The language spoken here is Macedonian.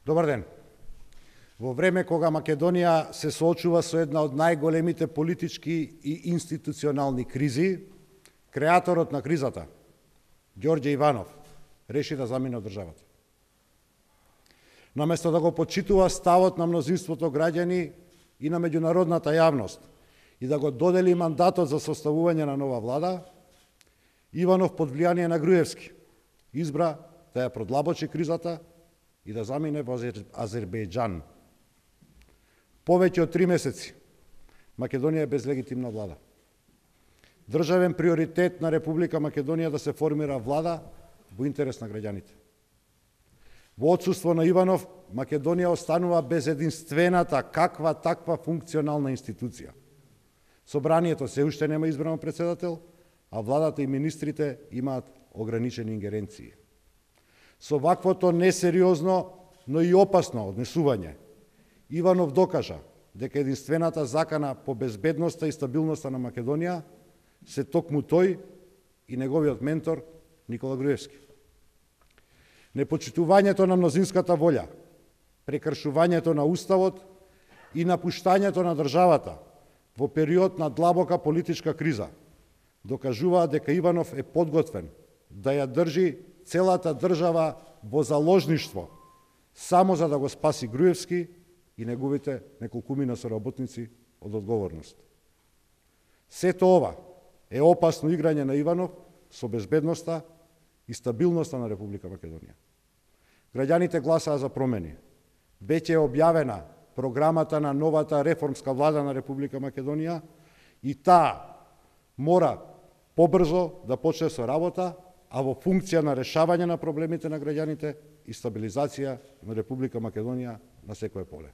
Добар ден. Во време кога Македонија се соочува со една од најголемите политички и институционални кризи, креаторот на кризата, Ѓорѓе Иванов, реши да замине од државата. Наместо да го почитува ставот на мнозинството граѓани и на меѓународната јавност и да го додели мандатот за составување на нова влада, Иванов под влијание на Груевски избра да ја продлабочи кризата и да замине во Азербејџан. Повеќе од 3 месеци Македонија е без легитимна влада. Државен приоритет на Република Македонија да се формира влада во интерес на граѓаните. Во отсуство на Иванов, Македонија останува без единствената каква таква функционална институција. Собранието се уште нема избран председател, а владата и министрите имаат ограничени ингеренции. Со ваквото несериозно, но и опасно однесување, Иванов докажа дека единствената закана по безбедноста и стабилноста на Македонија се токму тој и неговиот ментор Никола Груевски. Непочитувањето на мнозинската волја, прекршувањето на Уставот и напуштањето на државата во период на длабока политичка криза докажуваат дека Иванов е подготвен да ја држи целата држава во заложништво само за да го спаси Груевски и неговите неколкумина соработници од одговорност. Сето ова е опасно играње на Иванов со безбедноста и стабилноста на Република Македонија. Граѓаните гласаа за промени. Веќе е објавена програмата на новата реформска влада на Република Македонија и таа мора побрзо да почне со работа, а во функција на решавање на проблемите на граѓаните и стабилизација на Република Македонија на секое поле.